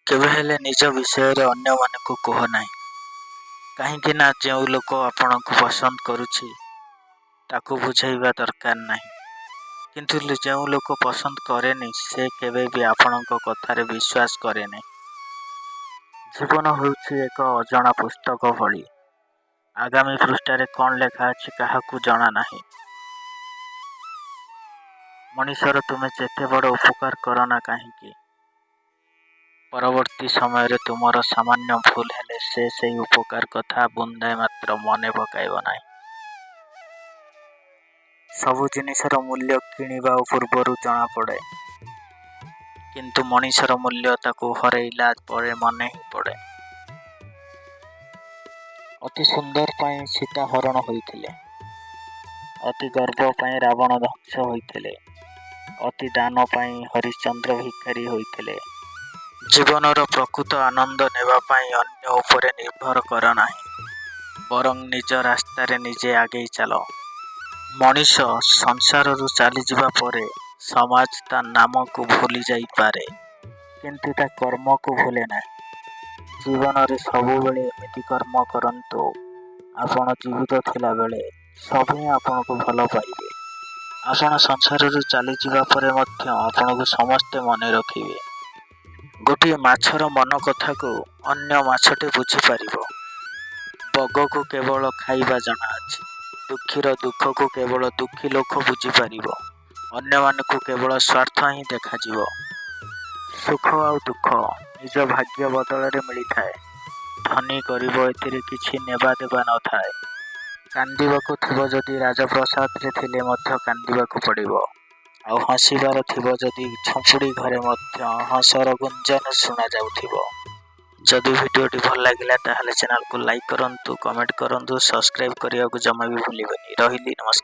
କେବେ ହେଲେ ନିଜ ବିଷୟରେ ଅନ୍ୟମାନଙ୍କୁ କୁହ ନାହିଁ, କାହିଁକି ନା ଯେଉଁ ଲୋକ ଆପଣଙ୍କୁ ପସନ୍ଦ କରୁଛି ତାକୁ ବୁଝାଇବା ଦରକାର ନାହିଁ, କିନ୍ତୁ ଯେଉଁ ଲୋକ ପସନ୍ଦ କରେନି ସେ କେବେ ବି ଆପଣଙ୍କ କଥାରେ ବିଶ୍ୱାସ କରେନି। ଜୀବନ ହେଉଛି ଏକ ଅଜଣା ପୁସ୍ତକ ଭଳି। ଆଗାମୀ ପୃଷ୍ଠାରେ କ'ଣ ଲେଖା ଅଛି କାହାକୁ ଜଣା ନାହିଁ। ମଣିଷର ତୁମେ ଯେତେ ବଡ଼ ଉପକାର କର ନା କାହିଁକି, ପରବର୍ତ୍ତୀ ସମୟରେ ତୁମର ସାମାନ୍ୟ ଭୁଲ ହେଲେ ସେ ସେହି ଉପକାର କଥା ବୁନ୍ଦାଏ ମାତ୍ର ମନେ ପକାଇବ ନାହିଁ। ସବୁ ଜିନିଷର ମୂଲ୍ୟ କିଣିବା ପୂର୍ବରୁ ଜଣାପଡ଼େ, କିନ୍ତୁ ମଣିଷର ମୂଲ୍ୟ ତାକୁ ହରେଇଲା ପରେ ମନେ ହିଁ ପଡ଼େ। ଅତି ସୁନ୍ଦର ପାଇଁ ସୀତା ହରଣ ହୋଇଥିଲେ, ଅତି ଗର୍ବ ପାଇଁ ରାବଣ ଧ୍ୱଂସ ହୋଇଥିଲେ, ଅତି ଦାନ ପାଇଁ ହରିଶ୍ଚନ୍ଦ୍ର ଭିକାରୀ ହୋଇଥିଲେ। ଜୀବନର ପ୍ରକୃତ ଆନନ୍ଦ ନେବା ପାଇଁ ଅନ୍ୟ ଉପରେ ନିର୍ଭର କର ନାହିଁ, ବରଂ ନିଜ ରାସ୍ତାରେ ନିଜେ ଆଗେଇ ଚାଲ। ମଣିଷ ସଂସାରରୁ ଚାଲିଯିବା ପରେ ସମାଜ ତା ନାମକୁ ଭୁଲି ଯାଇପାରେ, କିନ୍ତୁ ତା କର୍ମକୁ ଭୁଲେ ନାହିଁ। ଜୀବନରେ ସବୁବେଳେ ଏମିତି କର୍ମ କରନ୍ତୁ ଆପଣ ଜୀବିତ ଥିଲାବେଳେ ସଭିଏଁ ଆପଣଙ୍କୁ ଭଲ ପାଇବେ। ଆପଣ ସଂସାରରୁ ଚାଲିଯିବା ପରେ ମଧ୍ୟ ଆପଣଙ୍କୁ ସମସ୍ତେ ମନେ ରଖିବେ। ଗୋଟିଏ ମାଛର ମନ କଥାକୁ ଅନ୍ୟ ମାଛଟି ବୁଝିପାରିବ। ବଗକୁ କେବଳ ଖାଇବା ଜଣାଅଛି, ଦୁଃଖୀର ଦୁଃଖକୁ କେବଳ ଦୁଃଖୀ ଲୋକ ବୁଝିପାରିବ। ଅନ୍ୟମାନଙ୍କୁ କେବଳ ସ୍ୱାର୍ଥ ହିଁ ଦେଖାଯିବ। ସୁଖ ଆଉ ଦୁଃଖ ନିଜ ଭାଗ୍ୟ ବଦଳରେ ମିଳିଥାଏ। ଧନୀ ଗରିବ ଏଥିରେ କିଛି ନେବା ଦେବା ନଥାଏ। କାନ୍ଦିବାକୁ ଥିବ ଯଦି ରାଜପ୍ରସାଦରେ ଥିଲେ ମଧ୍ୟ କାନ୍ଦିବାକୁ ପଡ଼ିବ, ଆଉ ହସିବାର ଥିବ ଯଦି ଝୁମ୍ପୁଡ଼ି ଘରେ ମଧ୍ୟ ହସର ଗୁଞ୍ଜନ ଶୁଣାଯାଉଥିବ। ଯଦି ଭିଡ଼ିଓଟି ଭଲ ଲାଗିଲା ତାହେଲେ ଚ୍ୟାନେଲକୁ ଲାଇକ୍ କରନ୍ତୁ, କମେଣ୍ଟ କରନ୍ତୁ, ସବସ୍କ୍ରାଇବ୍ କରିବାକୁ ଜମା ବି ଭୁଲିବେନି। ରହିଲି, ନମସ୍କାର।